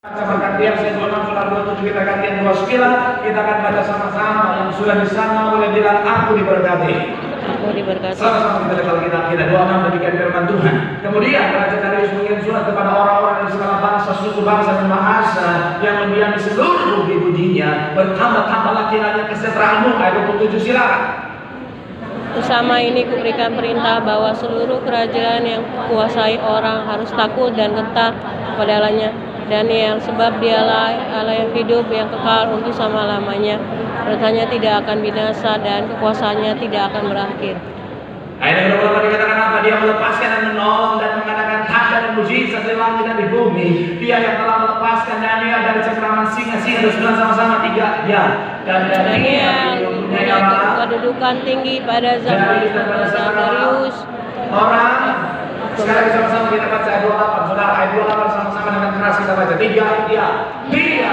Sama gantian saya 26 surah 27 kita gantian 29 kita akan baca sama-sama yang sudah di sana boleh bilang aku diberkati. Aku diberkati. Sama-sama kita lihat Alkitab kita 26 demikian firman Tuhan. Kemudian Raja Darius mengirim surat kepada orang-orang dari segala bangsa, suku, bangsa dan bahasa yang mendiami seluruh bumi-buminya, bertambah-tambahlah kiranya kesejahteraanmu. Ayat 27 silakan. Bersama ini kuberikan perintah bahwa seluruh kerajaan yang kuasai orang harus takut dan getah kepada-Nya. Daniel, sebab dialah Allah yang hidup yang kekal untuk selama-lamanya. Perintahnya tidak akan binasa dan kekuasaannya tidak akan berakhir. Ayat 28 dikatakan apa? Dia melepaskan dan menolong dan mengadakan tanda dan mujizat di langit dan di bumi. Dia yang telah melepaskan Daniel dari cengkraman singa-singa. Terus bilang sama-sama tiga. Ya. Dan Daniel punya kedudukan tinggi pada zaman Darius. Orang sekarang sama-sama kita baca ayat 28. Saudara, ayat 28 sama-sama dengan keras kita baca. Tiga. Dia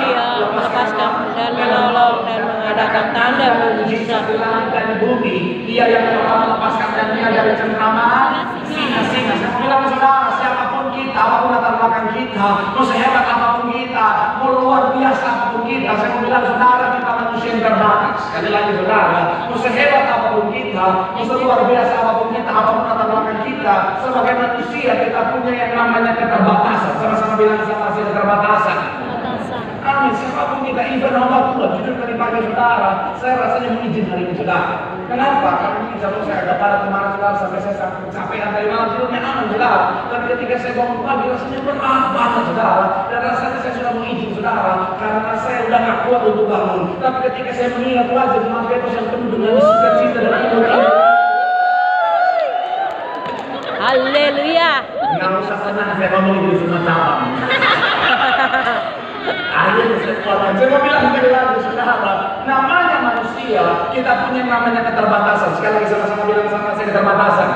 melepaskan dan menolong dan mengadakan tanda mujizat di langit dan di bumi. Dia yang telah melepaskan Daniel dari cengkraman singa-singa. Saya mau bilang saudara, siapapun kita, apapun latar belakang kita, mau sehebat apapun kita, mau luar biasa apapun kita, saya mau bilang saudara, kita manusia yang terbatas. Sekali lagi saudara, mau sehebat apapun kita, mau seluar biasa apapun kita, apapun latar belakang kita, sebagai manusia kita punya yang namanya keterbatasan. Sama-sama bilang sama saya keterbatasan. Amin. Siapapun kita, even hamba Tuhan, jujur tadi pagi saudara, saya rasanya mengizin hari ini saudara. Kenapa? Karena ini jauh saya agak pada kemarin saudara, sampai saya sampai capean dari malam tidurnya aman saudara. Tapi ketika saya bangun pagi rasanya berat banget saudara. Dan rasanya saya sudah mengizin saudara, karena saya udah gak kuat untuk bangun. Tapi ketika saya mengingat wajah jemaat Petrus yang penuh dengan sukacita dan kemuliaan. Haleluya. Nggak usah tenang, saya ngomong itu semua cabang. Akhirnya saya kuat. Saya mau bilang sekali lagi saudara, namanya manusia, kita punya namanya keterbatasan. Sekali lagi sama-sama bilang sama saya keterbatasan.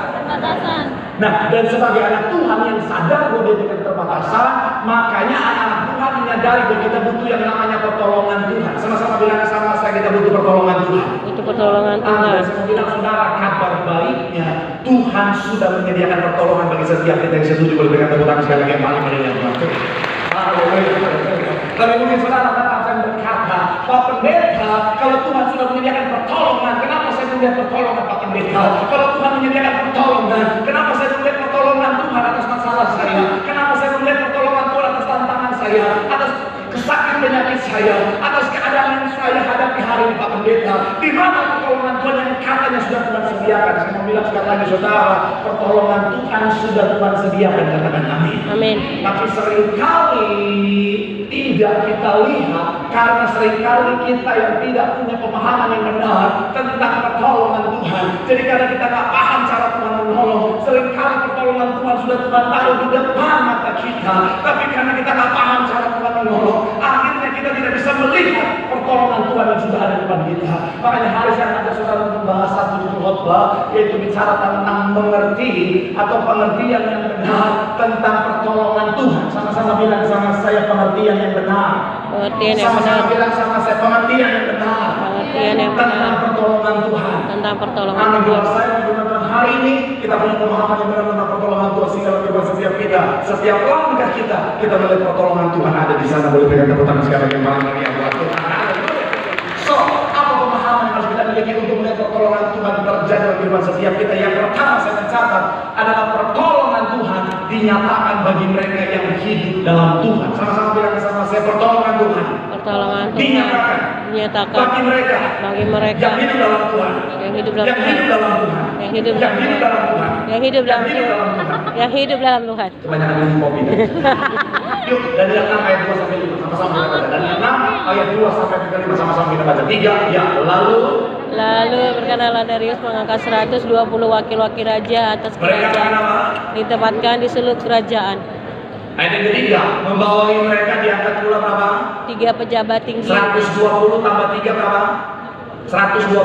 Nah, dan sebagai anak Tuhan yang sadar bahwa dia punya keterbatasan, makanya anak-anak Tuhan menyadari bahwa kita butuh yang namanya pertolongan Tuhan. Sama-sama bilang sama saya, kita butuh pertolongan Tuhan. Butuh pertolongan Tuhan. Dan saya mau bilang saudara, kabar baiknya Tuhan sudah menyediakan pertolongan bagi setiap kita yang setuju. Boleh berikan tepuk tangan sekali lagi yang paling meriah Tuhan. Tapi mungkin saudara akan berkata, Pak Pendeta, kalau Tuhan sudah menyediakan pertolongan, kenapa saya melihat pertolongan Pak Pendeta? Kalau Tuhan menyediakan pertolongan, kenapa saya melihat pertolongan Tuhan atas masalah saya? Kenapa saya melihat pertolongan Tuhan atas tantangan saya, atas kesakitan penyakit saya, atas keadaan yang saya hadapi hari ini Pak Pendeta? Di mana pertolongan Tuhan yang katanya sudah Tuhan sediakan? Saya mau bilang sekali lagi saudara, pertolongan Tuhan sudah Tuhan sediakan, katakan amin. Amin. Tapi seringkali tidak kita lihat karena seringkali kita yang tidak punya pemahaman yang benar tentang pertolongan Tuhan. Jadi karena kita tak paham cara Tuhan menolong, seringkali pertolongan Tuhan sudah Tuhan taruh di depan mata kita. Tapi karena kita tak paham cara Tuhan menolong, akhirnya kita tidak bisa melihat pertolongan Tuhan yang sudah ada di depan kita. Makanya hari saya ada saudara membahas satu judul khotbah, yaitu bicara tentang mengerti atau pengertian yang benar tentang pertolongan Tuhan. Sama-sama bilang sama saya pengertian yang benar. Pengertian yang benar. Sama-sama bilang sama saya pengertian yang benar. Pengertian yang tentang benar pertolongan Tuhan. tentang pertolongan Amin. Tuhan. Doa saya mudah-mudahan hari ini kita punya pemahaman yang benar tentang pertolongan Tuhan sehingga bagi setiap kita, setiap langkah kita melihat pertolongan Tuhan ada di sana. Boleh berikan tepuk tangan sekali lagi yang paling meriah buat Tuhan. So, apa pemahaman yang harus kita miliki untuk melihat pertolongan Tuhan terjadi dalam kehidupan setiap kita? Yang pertama saya mencatat adalah pertolongan Tuhan dinyatakan bagi mereka yang hidup dalam Tuhan. Sama-sama bilang sama saya, pertolongan Tuhan Pertolongan Tuhan dinyatakan bagi mereka yang hidup dalam Tuhan, yang hidup dalam yang Tuhan, hidup dalam Tuhan, yang hidup yang dalam hidup dalam Tuhan, yang hidup dalam yang hidup dalam Tuhan. yang hidup dalam Tuhan. Kebanyakan minum kopi. Yuk, dari 6 ayat 2 sampai 5 sama-sama kita baca. Dari 6 ayat 2 sampai 5 sama-sama kita baca. 3, ya, Lalu berkatalah Darius mengangkat 120 wakil-wakil raja atas kerajaan, ditempatkan di seluruh kerajaan. Ayat yang ketiga, membawahi mereka diangkat pula berapa? 3 pejabat tinggi. 120 tambah 3 berapa? 123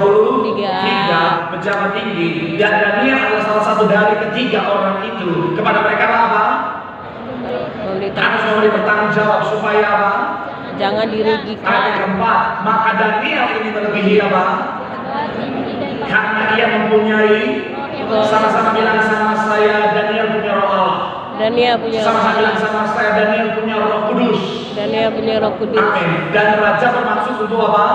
Tiga. pejabat tinggi. Dan Daniel adalah salah satu dari ketiga orang itu. Kepada mereka apa? Harus memberi bertanggung jawab supaya apa? Jangan Ayat dirugikan. keempat, maka Daniel ini melebihi apa? Karena ia mempunyai, sama-sama bilang sama saya, Daniel punya roh Allah. Daniel punya roh Sama-sama bilang Allah. sama saya, Daniel punya Roh Kudus. Daniel punya Roh Kudus. Amin. Dan raja bermaksud untuk apa?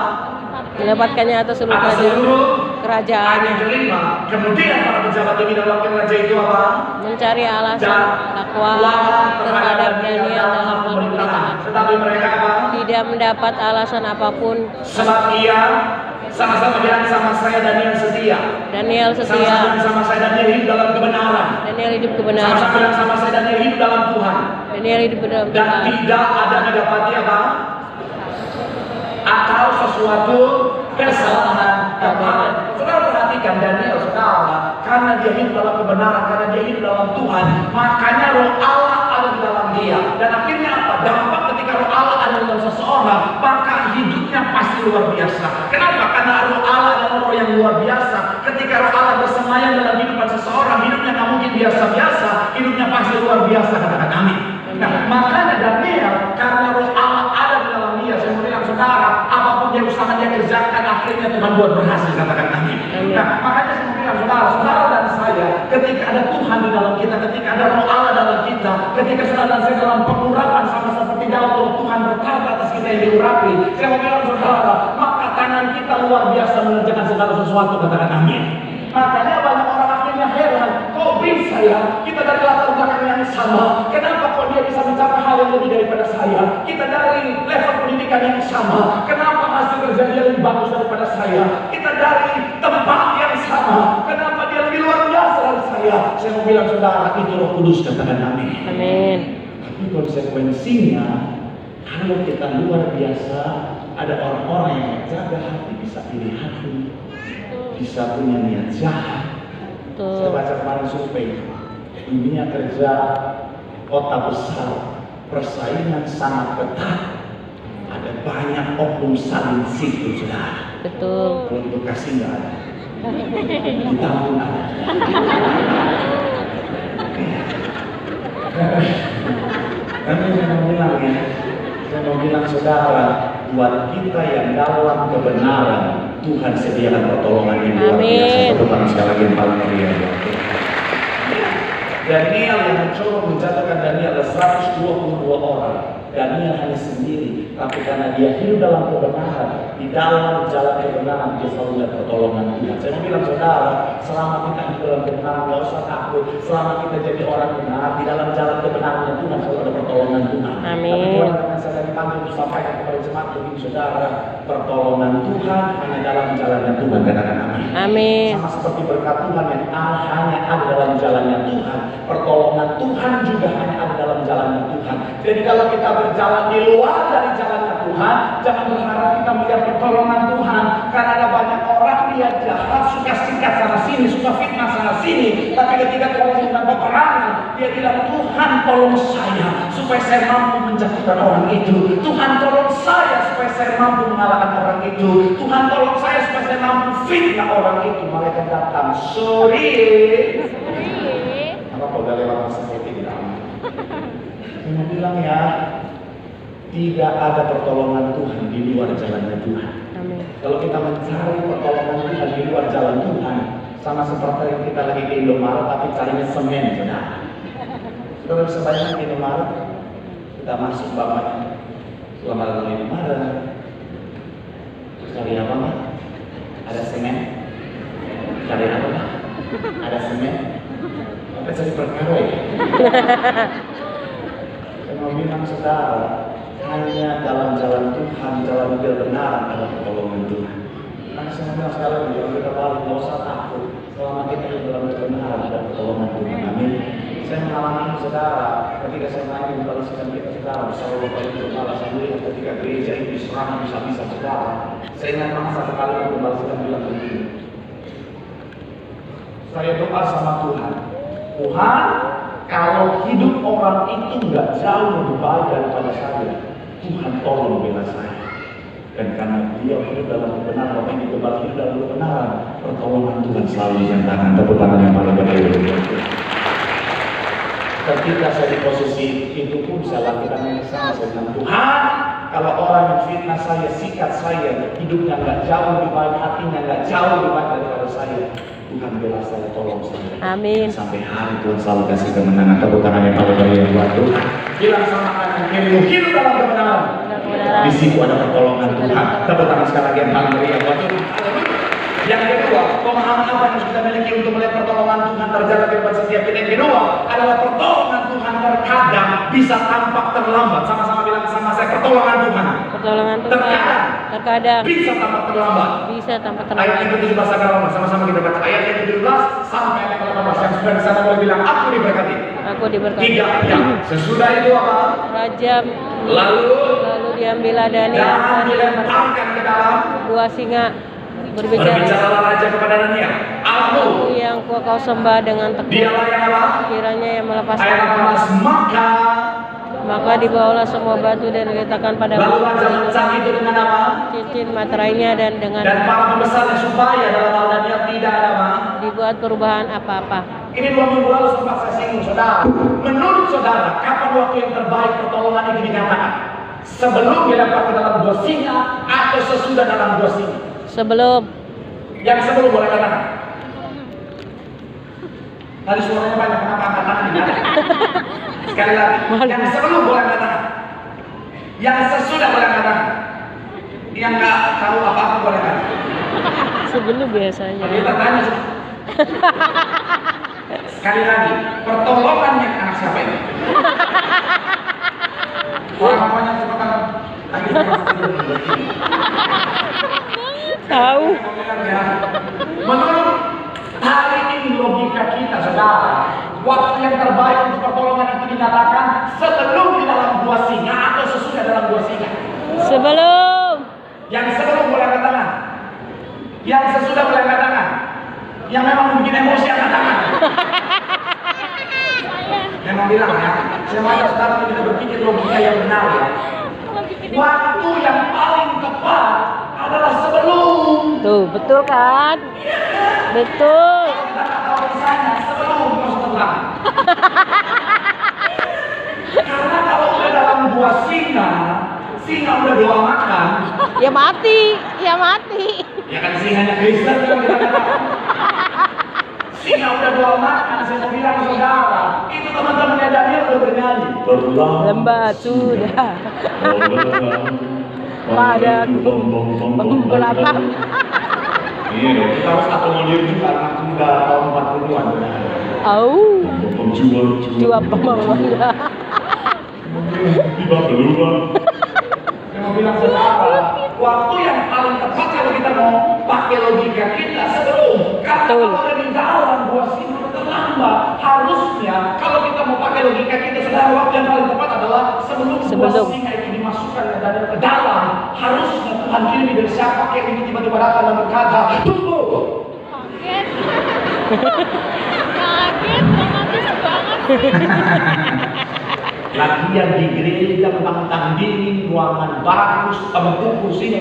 Mendapatkannya atas seluruh Atas seluruh kerajaannya. ayat kelima. Kemudian para pejabat yang tidak wakil raja itu apa? Mencari alasan dakwaan terhadap Daniel dalam pemerintahan. Tetapi mereka apa? Tidak mendapat alasan apapun. Sebab ia sama-sama bilang sama saya, Daniel setia. Daniel Sama-sama setia. bilang sama saya, Daniel hidup dalam kebenaran. Daniel hidup Sama-sama kebenaran. bilang sama saya, Daniel hidup dalam Tuhan. Daniel hidup dalam Dan Tuhan. tidak ada didapati apa? Atau sesuatu kesalahan kepada. Saudara perhatikan Daniel, saudara, karena dia hidup dalam kebenaran, karena dia hidup dalam Tuhan, makanya roh Allah ada di dalam dia. Dan akhirnya apa? Dampak ketika roh Allah ada di dalam seseorang, maka hidupnya pasti luar biasa. Kenapa? Karena roh Allah adalah roh yang luar biasa. Ketika roh Allah bersemayam dalam hidupan seseorang, hidupnya nggak mungkin biasa-biasa, hidupnya pasti luar biasa. Katakan amin. Nah, makanya Daniel, karena roh Allah ada di dalam dia, saya mau bilang saudara, apapun yang usaha dia kerjakan, akhirnya Tuhan buat berhasil. Katakan amin. Nah, makanya saya mau bilang saudara, saudara dan saya, ketika ada Tuhan di dalam kita, ketika ada roh Allah dalam kita, ketika saudara dan saya dalam pengurapan sama seperti Daud, roh Tuhan berkata atas kita yang diurapi, saya mau bilang saudara, maka tangan kita luar biasa mengerjakan segala sesuatu. Katakan amin. Makanya banyak orang akhirnya heran, kok bisa ya kita dari latar belakang yang sama, kenapa kok dia bisa mencapai hal yang lebih daripada saya? Kita dari level pendidikan yang sama, kenapa hasil kerja dia lebih bagus daripada saya? Kita dari tempat yang sama, kenapa dia lebih luar biasa dari saya? Saya mau bilang saudara, itu Roh Kudus. Katakan amin. Amin. Tapi konsekuensinya, kalau kita luar biasa, ada orang-orang yang menjaga hati, bisa pilih hati, bisa punya niat jahat. Saya baca kemarin survei, dunia kerja kota besar, persaingan sangat ketat, ada banyak oknum saling situ, saudara. Betul. Untuk kasih nggak ada, ditanggung ada. Nanti saya mau bilang ya, saya mau bilang saudara, buat kita yang dalam kebenaran, Tuhan sediakan pertolongan yang luar biasa. Tepuk tangan sekali lagi yang paling meriah. Daniel yang mencoba menjatuhkan Daniel ada 122 orang. Daniel hanya sendiri, tapi karena dia hidup dalam kebenaran, di dalam jalan kebenaran dia selalu melihat pertolongan Tuhan. Saya mau bilang saudara, selama kita hidup dalam kebenaran, nggak usah takut. Selama kita jadi orang benar, di dalam jalan kebenarannya Tuhan selalu ada pertolongan Tuhan. Amin. Tapi Tuhan akan saya dari pagi untuk sampaikan kepada jemaat begini saudara, pertolongan Tuhan hanya dalam jalannya Tuhan. Katakan amin. Amin. Sama seperti berkat Tuhan yang hanya ada dalam jalannya Tuhan, pertolongan Tuhan juga hanya ada dalam jalannya Tuhan. Jadi kalau kita berjalan di luar dari jalannya Tuhan, jangan berharap kita melihat pertolongan Tuhan. Karena ada banyak orang dia jahat, suka sikat sana sini, suka fitnah sana sini. Tapi ketika Tuhan sedang peperangan, dia bilang, Tuhan tolong saya supaya saya mampu menjatuhkan orang itu. Tuhan tolong saya supaya saya mampu mengalahkan orang itu. Tuhan tolong saya supaya saya mampu fitnah orang itu. Malaikat datang, sorry. Apa udah lewat masa seperti ini? Saya mau bilang ya, tidak ada pertolongan Tuhan di luar jalannya Tuhan. Amin. Kalau kita mencari pertolongan Tuhan di luar jalan Tuhan, sama seperti yang kita lagi ke Indomaret tapi carinya semen, saudara. Saudara bisa bayangkan di Indomaret, kita masuk bapaknya, selamat datang di Indomaret. Terus cari apa Pak? Ada semen. Cari apa Pak? Ada semen. Apa cari perkara ya? Saya mau bilang saudara, hanya dalam jalan Tuhan, jalan kebenaran ada pertolongan Tuhan. Karena saya bilang sekali lagi, kalau kita balik, nggak usah takut. Selama kita hidup dalam kebenaran ada pertolongan Tuhan. Amin. Saya mengalami saudara, ketika saya naik di balasan kita saudara, bersama Bapak Ibu Kepala sendiri, ketika gereja itu diserang bisa-bisa saudara. Saya ingat masa sekali waktu balasan bilang begini. Saya doa sama Tuhan, Tuhan, kalau hidup orang itu nggak jauh lebih baik daripada saya, Tuhan tolong bela saya. Dan karena dia hidup dalam kebenaran, Bapak Ibu Kepala hidup dalam kebenaran, pertolongan Tuhan selalu dinyatakan. Tepuk tangan yang paling benar. Ketika saya di posisi itu pun saya lakukan yang sama. Saya bilang, Tuhan, kalau orang yang fitnah saya, sikat saya, hidupnya nggak jauh lebih baik, hatinya nggak jauh lebih baik daripada saya, Tuhan bela saya, tolong saya. Amin. Sampai hari Tuhan selalu kasih kemenangan. Tepuk tangan yang paling meriah buat Tuhan. Bilang sama kanan kirimu, hidup dalam kebenaran. Di situ ada pertolongan Tuhan. Tepuk tangan sekali lagi yang paling meriah buat Tuhan. Yang kedua, pemahaman apa yang harus kita miliki untuk melihat pertolongan Tuhan terjadi di depan setiap kita. Yang kedua adalah pertolongan Tuhan terkadang bisa tampak terlambat. Sama-sama bilang sama saya, pertolongan Tuhan. Pertolongan Tuhan terkadang Bisa tampak terlambat. bisa tampak Ayat terlambat. yang ke-17 agak lama, sama-sama kita baca. Ayat yang ke-17 sampai ayat yang ke-18 yang sudah di sana boleh bilang, aku diberkati. Aku diberkati. Tiga, ya. Sesudah itu apa? Raja Lalu diambillah Daniel dan dilemparkan ke dalam. dua singa berbicara. Berbicaralah raja kepada Daniel, Aku Aku, yang kau sembah dengan tekun, dialah yang apa? kiranya yang melepaskan Ayat engkau. 18, Maka dibawalah semua batu dan diletakkan pada lalu raja mencari itu dengan apa? cincin materainya dan dengan Dan para pembesarnya supaya dalam hal Daniel tidak ada apa? dibuat perubahan apa-apa. Ini 2 minggu lalu sempat saya singgung saudara. Menurut saudara, kapan waktu yang terbaik pertolongan itu dinyatakan? Sebelum dilempar ke dalam gua singa atau sesudah dalam gua singa? Sebelum Yang sebelum boleh katakan. Tadi suaranya banyak, kenapa angkat tangan ini? Sekali lagi, yang sebelum boleh katakan. Yang sesudah boleh katakan. Yang nggak tahu apa-apa boleh katakan. sebelum biasanya. Kita tanya. Sekali lagi, pertolongan yang anak siapa ini? Orang-orang yang cepat akan Tahu. Menurut hari ini logika kita, saudara, waktu yang terbaik untuk pertolongan itu dinyatakan sebelum di dalam gua singa atau sesudah dalam gua singa. Sebelum Yang sebelum boleh angkat tangan. Yang sesudah boleh angkat tangan. Yang memang bikin emosi angkat tangan. Memang bilang ya, saya mau saudara kita berpikir logika yang benar ya. Waktu yang paling tepat adalah sebelum. tuh, betul kan? Betul. Kita nggak tahu misalnya sebelum atau setelah. Karena kalau udah dalam gua singa udah doa makan. Ya mati, ya mati. Ya kan singanya Kristen kan kita katakan. Singa udah doa makan, saya mau bilang saudara, itu teman-temannya Daniel udah bernyanyi. Lembat sudah padaku belakang. Iya dong, kita harus akomodir juga anak muda tahun 40-an. Au, Jual pembangunan. tiba keluar. Saya mau bilang saudara, waktu yang paling tepat kalau kita mau pakai logika kita sebelum. Karena Betul. kalau ada di dalam buah singa terlambat, harusnya kalau kita mau pakai logika kita saudara, waktu yang paling tepat adalah sebelum buah singa itu dimasukkan ke dalam. Harusnya Tuhan kirim dari siapa kayak ini tiba-tiba datang dan berkata, tunggu. Kaget, dramatis banget. Latihan di gereja tentang dingin, ruangan bagus, empuk kursinya.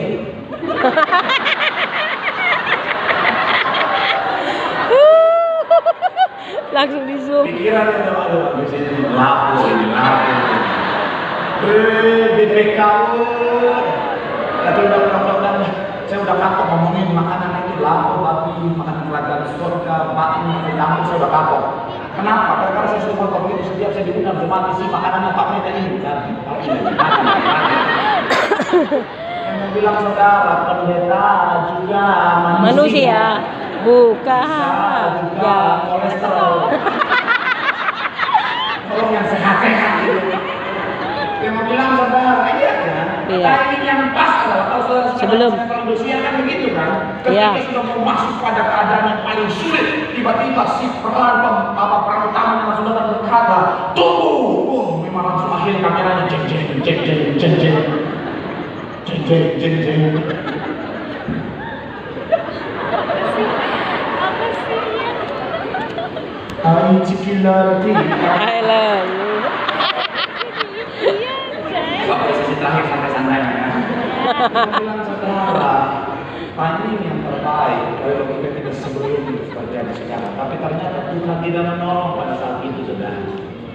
Langsung di zoom. Pikiran ada di sini lapo ini lapo. BPK. Tapi udah saya udah kapok ngomongin makanan itu lapo babi, makanan kerajaan surga, bakmi, namun saya udah kapok. Kenapa? Karena saya sudah ngomong itu setiap saya diundang jemaat isi makanannya Pak Meda ini dan Pak Meda. Yang mau bilang saudara, pendeta juga Manusia bukan juga ya. kolesterol. Tolong yang sehat-sehat gitu. Yang mau bilang saudara, iya kan? Iya. Timing yang pas adalah kalau saudara Sebelum. Indonesia kan begitu kan? Ketika Iya. sudah mau masuk pada keadaan yang paling sulit, tiba-tiba si peran utama yang langsung datang berkata, tunggu. Oh, memang langsung akhirnya kameranya jeng. Hai Cikilarti. I love you. Pak posisi terakhir santai-santai ya. Bilang saudara, timing yang terbaik kalau kita tidak sebelum itu terjadi sekarang. Tapi ternyata Tuhan tidak menolong pada saat itu saudara.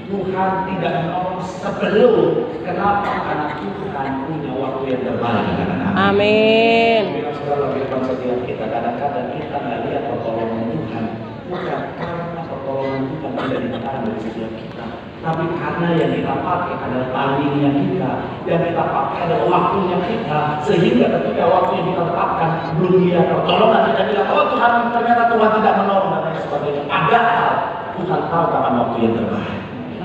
Tuhan tidak menolong sebelum. Kenapa? Karena Tuhan punya waktu yang terbaik. Amin. Bila saudara firman setiap kita, kadang-kadang kita nggak lihat pertolongan Tuhan, bukan karena pertolongan Tuhan tidak dinyatakan dari setiap kita, tapi karena yang kita pakai adalah timingnya kita, yang kita pakai adalah waktunya kita, sehingga ketika waktu yang kita tetapkan belum lihat pertolongan, kita bilang, oh Tuhan, ternyata Tuhan tidak menolong dan lain sebagainya. Padahal Tuhan tahu kapan waktu yang terbaik.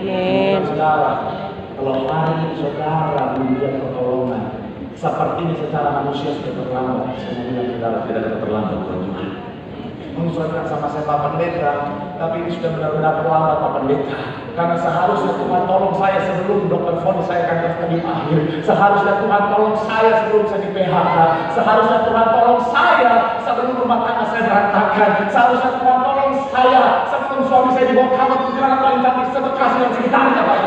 Amin. Saudara, kalau hari saudara belum lihat pertolongan, sepertinya secara manusia sudah terlambat. Saya bilang saudara tidak ada terlambat buat Tuhan. Mengusulkan sama saya Pak Pendeta, tapi ini sudah benar-benar terlambat Pak Pendeta. Karena seharusnya Tuhan tolong saya sebelum dokter vonis saya akan di akhir. Seharusnya Tuhan tolong saya sebelum saya di PHK. Seharusnya Tuhan tolong saya sebelum rumah tangga saya berantakan. Seharusnya Tuhan tolong saya sebelum suami saya dibawa kamar kuntilanak paling cantik sebekasi dan sekitarnya Pak.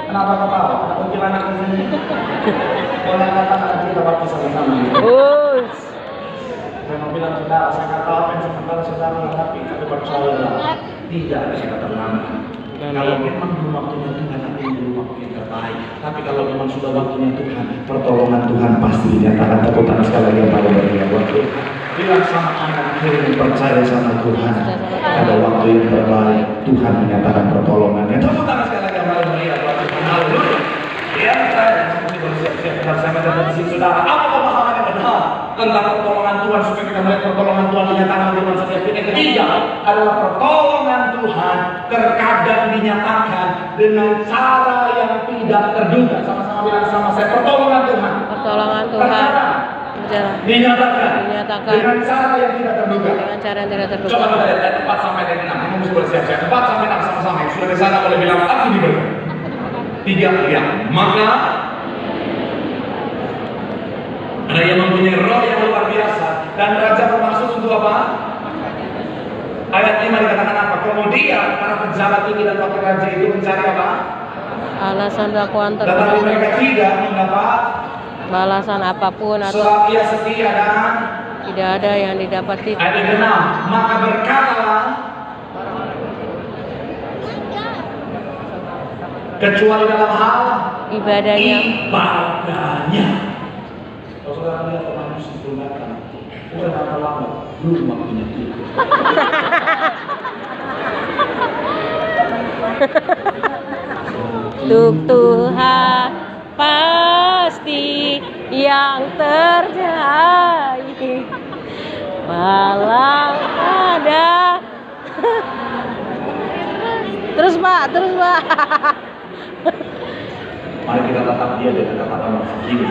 Kenapa ketawa? Kenapa kuntilanak di sini? Boleh katakan kita waktu sama-sama. Saya mau bilang saudara, saya kata apa yang sementara saudara menghadapi, tapi percayalah, tidak ada kata terlambat. Kalau memang belum waktunya Tuhan, nanti belum waktu yang terbaik. Tapi kalau memang sudah waktunya Tuhan, pertolongan Tuhan pasti dinyatakan. Tepuk tangan sekali lagi yang paling berharga buat Tuhan. Bilang sama kanan kiri, percaya sama Tuhan. Ada waktu yang terbaik, Tuhan menyatakan pertolongannya. Tepuk tangan sekali lagi yang paling berharga buat Tuhan. Haleluya. Ya, saya siap-siap saya menjadi sini saudara. Apa pemahaman yang benar tentang pertolongan Tuhan supaya kita melihat pertolongan Tuhan dinyatakan di dalam setiap kita? Yang ketiga adalah pertolongan Tuhan terkadang dinyatakan dengan cara yang tidak terduga. Sama-sama bilang sama saya, pertolongan Tuhan. Pertolongan Tuhan dinyatakan dengan cara yang tidak terduga. Dengan cara yang tidak terduga. Coba kita lihat ayat 4 sampai ayat 6. Kamu mesti bersiap-siap. 4 sampai 6 sama-sama. Sudah di sana boleh bilang aku diberkati. 3 ya. Maka ada yang mempunyai roh yang luar biasa dan raja bermaksud untuk apa? Ayat 5 dikatakan apa? Kemudian para pejabat tinggi dan wakil raja itu mencari apa? Alasan dakwaan Tetapi tertentu. mereka tidak mendapat Balasan apapun atau sebab ia setia dan tidak ada yang didapati. ayat 6. Maka berkatalah kecuali dalam hal Ibadahnya. Kalau saudara lihat manusia belum datang, bukan kata lama, belum waktunya Tuhan. Untuk Tuhan pasti yang terjadi. Malam ada. Terus Pak. Mari kita tatap dia dengan kata-kata begini.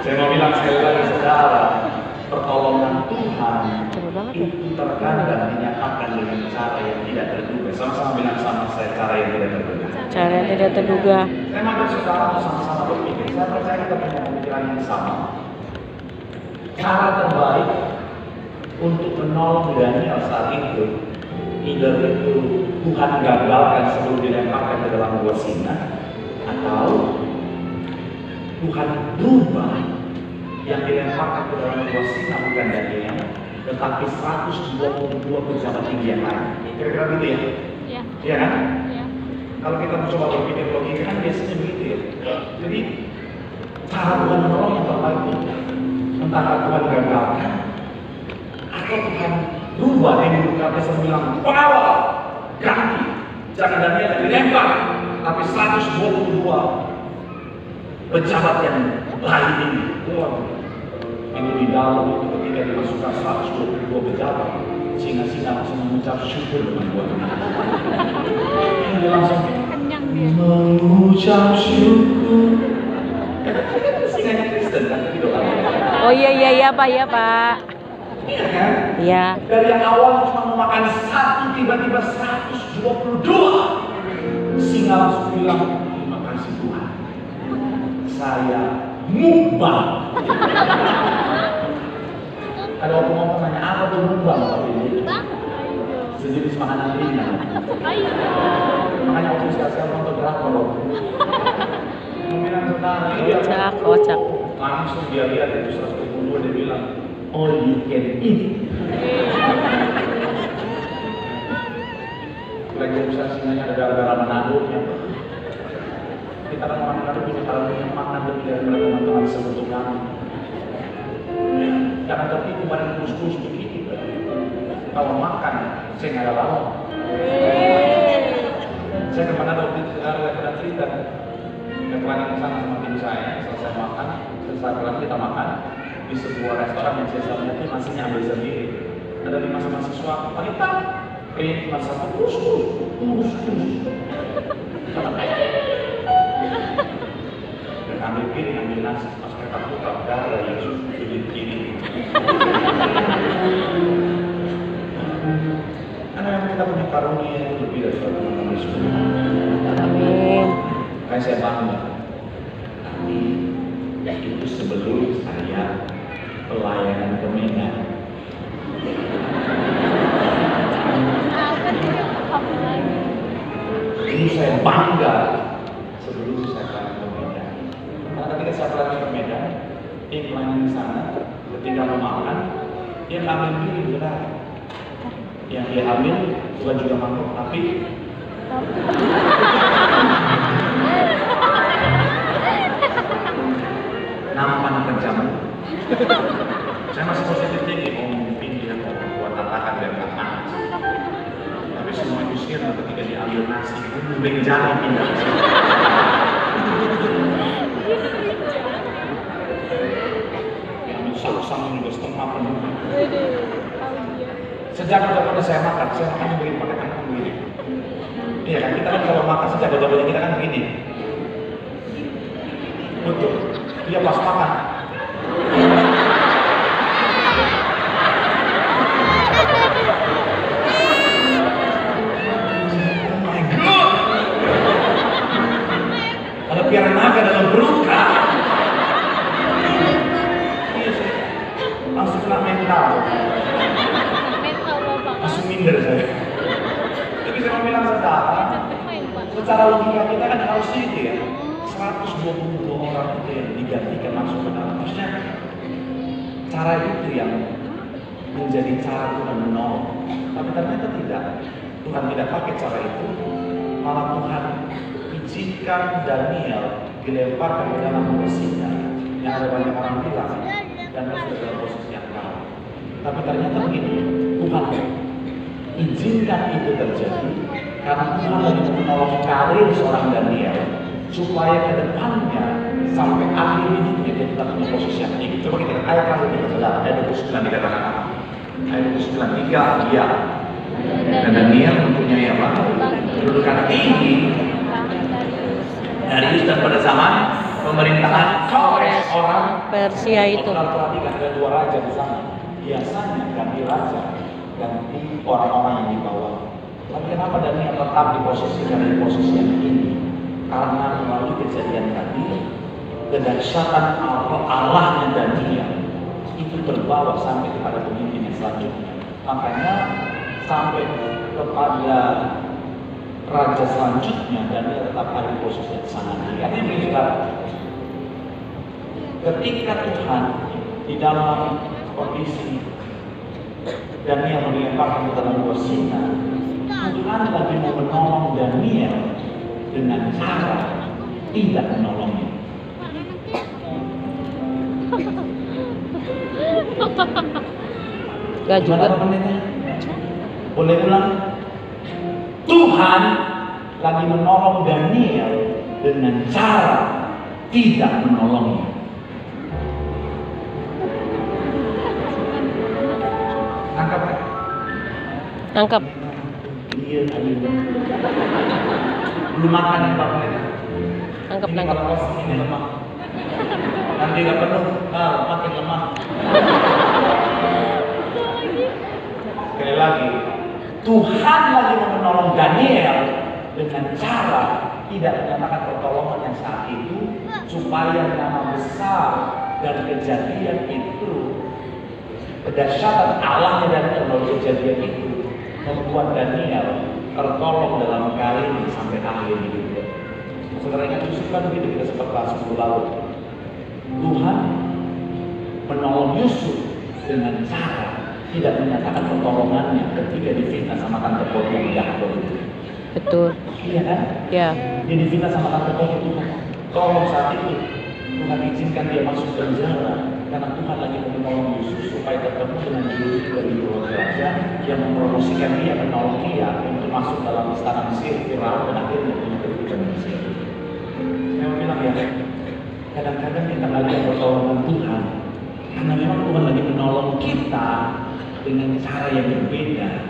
Saya mau bilang sekali lagi saudara, pertolongan Tuhan itu terkadang dinyatakan dengan cara yang tidak terduga. Sama-sama bilang sama saya, cara yang tidak terduga. Cara yang tidak terduga. Saya mau saudara sama-sama berpikir. Saya percaya kita punya pemikiran yang sama. Cara terbaik untuk menolong Daniel saat itu, either itu Tuhan gagalkan sebelum dilemparkan ke dalam gua Sinai, atau Tuhan berubah yang dilemparkan ke dalam gua Sinai bukan Daniel, tetapi 122 pejabat tinggi yang lain. Kira-kira gitu ya? Iya. Iya kan? Iya. Kalau kita mencoba berpikir logika kan biasanya begitu ya. Jadi cara Tuhan menolong yang terbaik itu entah Tuhan gagalkan atau Tuhan berubah yang dibuka saya bilang pengawal ganti, jangan Daniel dilempar, tapi 122 pejabat yang lain ini. Itu di dalam itu ketika dimasukkan 122 pejabat, singa-singa langsung mengucap syukur dengan buat Tuhan. Dia langsung Kenyang dia. mengucap syukur. Singanya Kristen kan gitu kan? Oh iya Pak, iya Pak. Iya kan? Iya. Dari yang awal cuma memakan satu, tiba-tiba 122. Singa langsung bilang, terima kasih Tuhan. Saya mukbang. Ada orang nanya apa tuh mukbang? Sejenis makanan ringan. Makanya waktu sekali nonton drakor loh. Pemilihan saudara, Kocak. langsung dia lihat itu 122 dia bilang, all you can eat. Relaksasinya ada gara-gara Manado ya. Kita kan orang Manado punya punya makna lebih dari teman-teman sebetulnya. Jangan tertipu pada kus-kus begitu. Kalau makan, saya nggak ada lawan. Saya ke Manado ada cerita. Keterangan ke sana sama tim saya, selesai makan, selesai kita makan di sebuah restoran yang saya sampaikan itu nasinya ambil sendiri. Ada 5 mahasiswa, wanita, kayaknya cuma satu terus. Dan ambil piring, ambil nasi, pas mereka buka darah Yesus pilih kiri. Karena memang kita punya karunia yang lebih dari teman-teman Yesus. Amin. Kayak saya bangga. Tapi itu sebelum saya pelayanan ke Medan. Ini saya bangga sebelum saya pelayanan ke Medan. Karena ketika saya pelayanan ke Medan, dia pelayanan di sana, ketika mau makan, dia ambil piring benar. Yang dia ambil bukan juga mangkuk, tapi nampan penjamu. Saya masih positif tinggi, mungkin dia mau buat tatakan biar nggak panas. Tapi semua itu sirna ketika diambil nasi, benjali pindah. Yang sausang juga setengah penuh. Sejak udah saya makan begini pakai tangan begini. Iya kan, kita kan kalau makan sejak udah kita kan begini. Betul. Dia pas makan. Oh my God. Ada piara naga dalam perut kan? Iya sih. Langsung kena mental. Langsung minder saya. Tapi saya mau bilang secara logika kita kan harusnya itu ya. 122 orang itu yang digantikan masuk ke dalam. Maksudnya cara itu yang menjadi cara Tuhan menolong. Tapi ternyata tidak. Tuhan tidak pakai cara itu. Malah Tuhan izinkan Daniel dilemparkan ke dalam singa yang ada banyak orang bilang dan dia sudah dalam posisi yang kalah. Tapi ternyata begini, Tuhan izinkan itu terjadi karena Tuhan lagi menolong karir seorang Daniel supaya ke depannya sampai akhir hidupnya dia tetap punya posisi yang tinggi. Coba kita lihat ayat terakhir kita saudara, ayat 29 dikatakan apa? Ayat 29 dia dan Daniel mempunyai apa? Kedudukan tinggi Darius dan pada zaman pemerintahan Kores orang Persia itu. Perhatikan ada 2 raja di sana. Biasanya ganti raja, ganti orang-orang yang di bawah. Tapi kenapa Daniel tetap di posisi yang tinggi? Karena melalui kejadian tadi, kedahsyatan Allahnya Daniel itu terbawa sampai kepada pemimpin yang selanjutnya. Makanya sampai kepada raja selanjutnya Daniel tetap ada di posisi yang sangat tinggi. Artinya begini, ketika Tuhan di dalam kondisi Daniel dilemparkan ke dalam gua singa, Tuhan lagi mau menolong Daniel dengan cara tidak menolongnya. Gak juga. Boleh ulang? Tuhan lagi menolong Daniel dengan cara tidak menolongnya. Tangkap kan? Tangkap. Iya, belum makan yang Pak Pendeta. Tangkap. Kalau kosong ini lemah. Nanti nggak penuh, makin lemah. Sekali lagi, Tuhan lagi menolong Daniel dengan cara tidak menyatakan pertolongan yang saat itu, supaya nama besar dan kejadian itu, kedahsyatan Allahnya Daniel melalui kejadian itu membuat Daniel tertolong dalam karirnya sampai akhir hidupnya. Saudara ingat Yusuf kan begitu, kita sempat bahas minggu lalu. Tuhan menolong Yusuf dengan cara tidak menyatakan pertolongannya ketika difitnah sama tante Potiphar yang jahat itu. Betul. Iya kan? Ya. Dia difitnah sama tante kopi Tuhan. Tolong saat itu Tuhan izinkan dia masuk penjara karena Tuhan lagi menolong Yesus supaya ketemu dengan juru dari dua raja yang mempromosikan dia menolong dia untuk masuk dalam istana Mesir, Firaun dan akhirnya menyebutkan Mesir. Saya mau bilang ya, kadang-kadang kita lagi pertolongan Tuhan karena memang Tuhan lagi menolong kita dengan cara yang berbeda.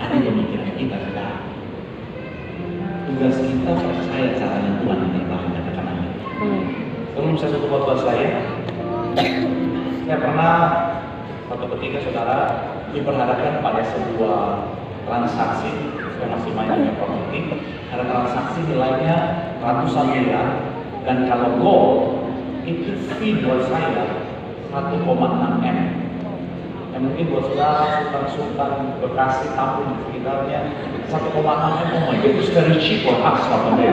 Ada yang mikiran kita sekarang. Tugas kita percaya caranya Tuhan yang terbaik, katakan amin. Sebelum saya tutup khotbah saya pernah suatu ketika saudara diperhadapkan pada sebuah transaksi. Saya masih main dengan properti, ada transaksi nilainya ratusan miliar, dan kalau gold itu fee buat saya 1,6 M. Dan mungkin buat saudara sultan Bekasi, Tampung di sekitarnya 1,6 M, oh my god, it's very cheap for us, tapi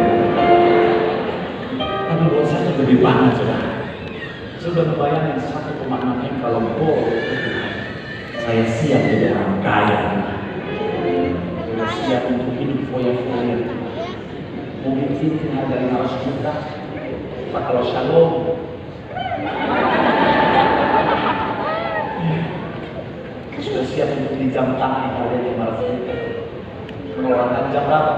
buat saya lebih banget saudara. Sudah membayangkan 1,6 M kalau gold, saya siap jadi orang kaya. Saya siap untuk hidup foya-foya. Mungkin cincin harga 500 juta, Pak, kalau shalom. Sudah siap untuk di jam tangan yang harga 500 juta. Pengeluaran jam berapa?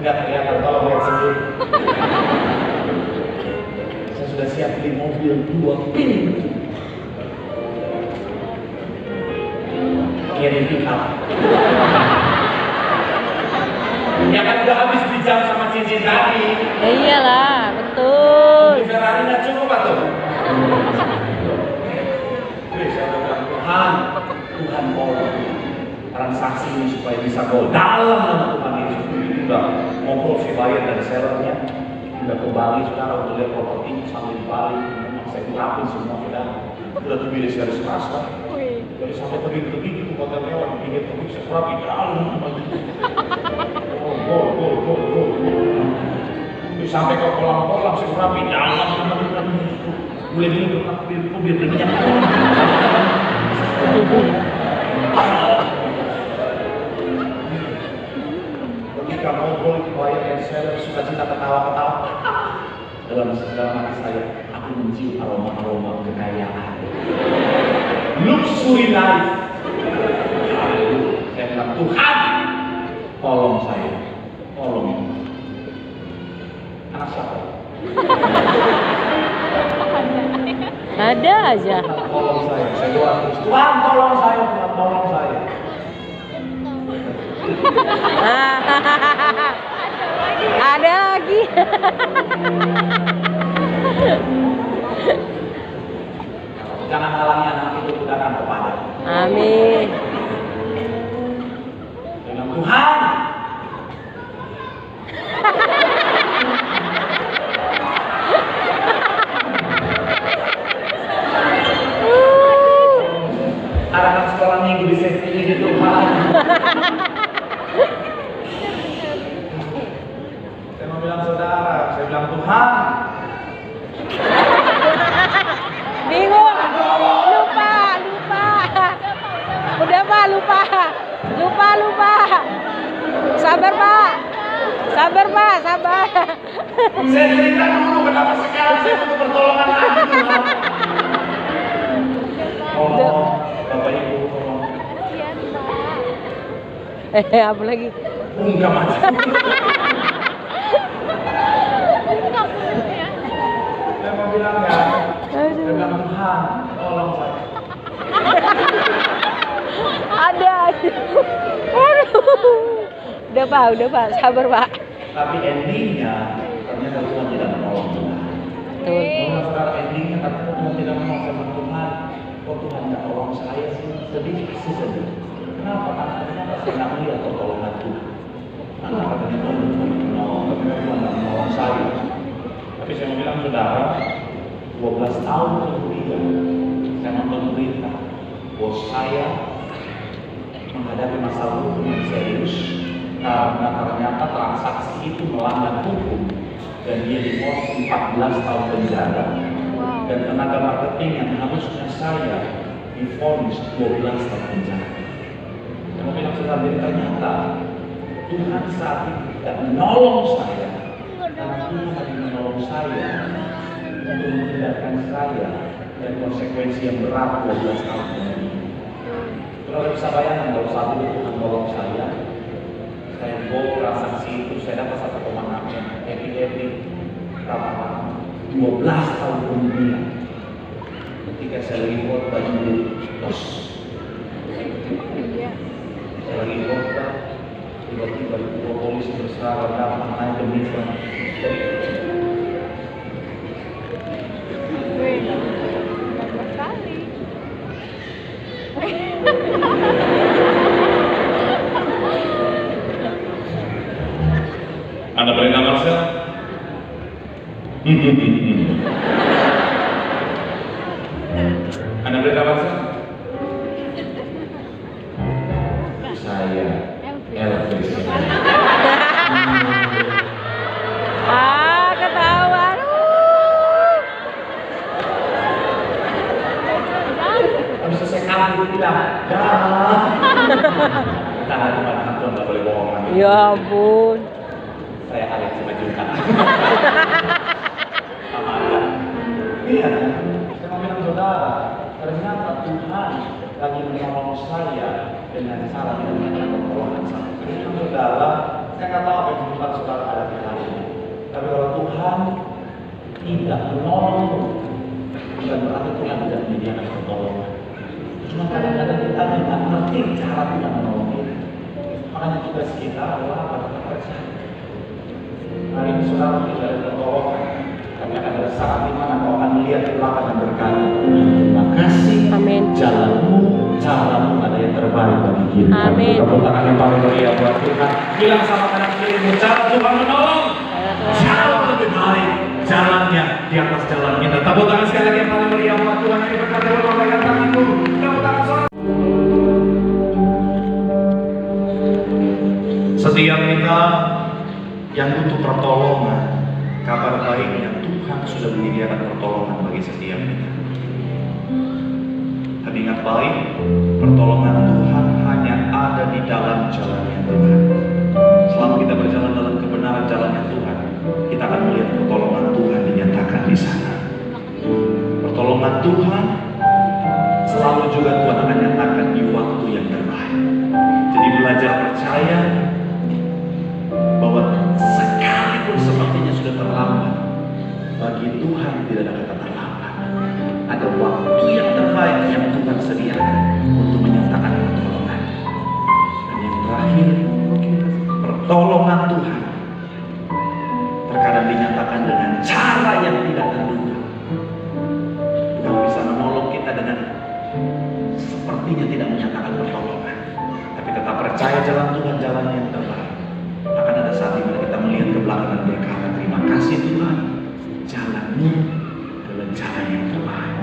Enggak kelihatan kalau lihat sendiri. Saya sudah siap beli mobil 2 pintu. Kirim pick up. Ya kan udah habis di jam sama cincin tadi. Ya iyalah, betul. Di Ferrari nggak cukup atau? Tuhan tolong transaksi ini supaya bisa go dalam nama Tuhan Yesus. Udah ngobrol si buyer dan sellernya, udah ke Bali sekarang untuk lihat properti sampai di Bali. Memang saya kurapin semua udah tuh bilis garis keras kan. Jadi sampai pergi-pergi itu hotel mewah, pinggir-pinggir saya kurapin dalam. Gol. Sampai ke kolam-kolam saya kurapin dalam. Boleh biar berminyak. Ketika ngobrol itu bayar yang seller suka cita ketawa-ketawa dalam hati saya, aku mencium aroma kekayaan, luxury life. Saya bilang, Tuhan tolong saya, tolong anak siapa? Ada aja. Tolong saya doa terus. Tuhan tolong saya, Tuhan tolong saya. Ada lagi. Jangan halangi anak itu datang kepada. Amin. Dengan Tuhan. Anak sekolah minggu di sesi ini Tuhan. Saya mau bilang saudara, saya bilang Tuhan. Bingung. Lupa. Udah Pak, lupa. Sabar Pak. Sabar. Saya cerita dulu kenapa sekarang saya butuh pertolongan lagi Tuhan. Oh, Bapak Ibu, tolong. Apa lagi? Enggak mati. Saya mau bilang ya, saya bilang Tuhan, tolong saya. Ada. Udah Pak, sabar Pak. Tapi endingnya ternyata Tuhan tidak menolong Tuhan. Betul. Kalau saudara endingnya ternyata Tuhan tidak menolong sama Tuhan. Kok Tuhan nggak tolong saya sih? Sedih. Kenapa? Karena saya nggak melihat pertolongan Tuhan. Karena katanya Tuhan menolong, tapi Tuhan nggak menolong saya. Tapi saya mau bilang saudara, 12 tahun kemudian saya nonton berita bahwa saya menghadapi masalah hukum yang serius karena ternyata transaksi itu melanggar hukum dan dia difonis 14 tahun penjara. Dan tenaga marketing yang harusnya saya difonis 12 tahun penjara. saudara, jadi ternyata Tuhan saat ini tidak menolong saya, karena Tuhan lagi menolong saya untuk menghindarkan saya dari konsekuensi yang berat 12 tahun ini. Saudara bisa bayangkan kalau saat itu Tuhan menolong saya go transaksi itu saya dapat 1,6 happy berapa 12 tahun kemudian ketika saya report baju terus saya report tiba-tiba dua polisi berseragam datang naik ke meja. Anda perintah Marcel? Anda perintah Marcel? Saya Elvis. Ketahuan. Habis selesai kalah dia bilang, dah. Kita ada di mana Tuhan nggak boleh bohong lagi. Ya ampun. Saya Alex Simanjuntak. Sama aja. Iya, saya mau bilang saudara, ternyata Tuhan lagi menolong saya dengan cara tidak menyatakan pertolongan saya. Jadi saudara, saya nggak tahu apa yang membuat saudara ada di hari ini. Tapi kalau Tuhan tidak menolong, bukan berarti Tuhan tidak menyediakan pertolongan. Cuma kadang-kadang kita tidak ngerti cara Tuhan menolong kita. Makanya tugas kita adalah apa? Tetap percaya. Hari ini saudara tidak ada pertolongan, tapi akan ada saat di mana kau akan melihat ke belakang dan berkata, terima kasih. Amin. Caramu ada yang terbaik bagi kita. Amin. Tepuk tangan yang paling meriah buat Tuhan. Bilang sama kanan kirimu, cara Tuhan menolong. Jauh lebih baik jalannya di atas jalan kita. Tepuk tangan sekali lagi yang paling meriah buat Tuhan. Ini berkata Allah, pegang tanganku. Tepuk tangan saudara. Setiap kita yang butuh pertolongan, kabar baiknya Tuhan sudah menyediakan pertolongan bagi setiap kita. Tapi ingat baik, pertolongan Tuhan hanya ada di dalam jalannya Tuhan. Selama kita berjalan dalam kebenaran jalannya Tuhan, kita akan melihat pertolongan Tuhan dinyatakan di sana. Pertolongan Tuhan selalu juga Tuhan akan nyatakan di waktu yang terbaik. Jadi belajar percaya bahwa sekalipun sepertinya sudah terlambat, bagi Tuhan tidak ada kata terlambat. Ada waktu yang terbaik yang Tuhan sediakan untuk menyatakan pertolongan. Dan yang terakhir, pertolongan Tuhan terkadang dinyatakan dengan cara yang tidak terduga. Tuhan bisa menolong kita dengan sepertinya tidak menyatakan pertolongan, tapi tetap percaya jalan Tuhan, jalan yang terbaik. Akan ada saat di mana kita melihat ke belakang dan berkata, terima kasih Tuhan, jalanmu adalah jalan yang terbaik.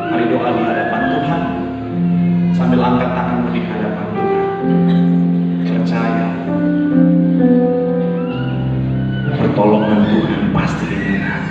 Mari doa di hadapan Tuhan sambil angkat tanganmu di hadapan Tuhan. Percaya pertolongan Tuhan pasti datang.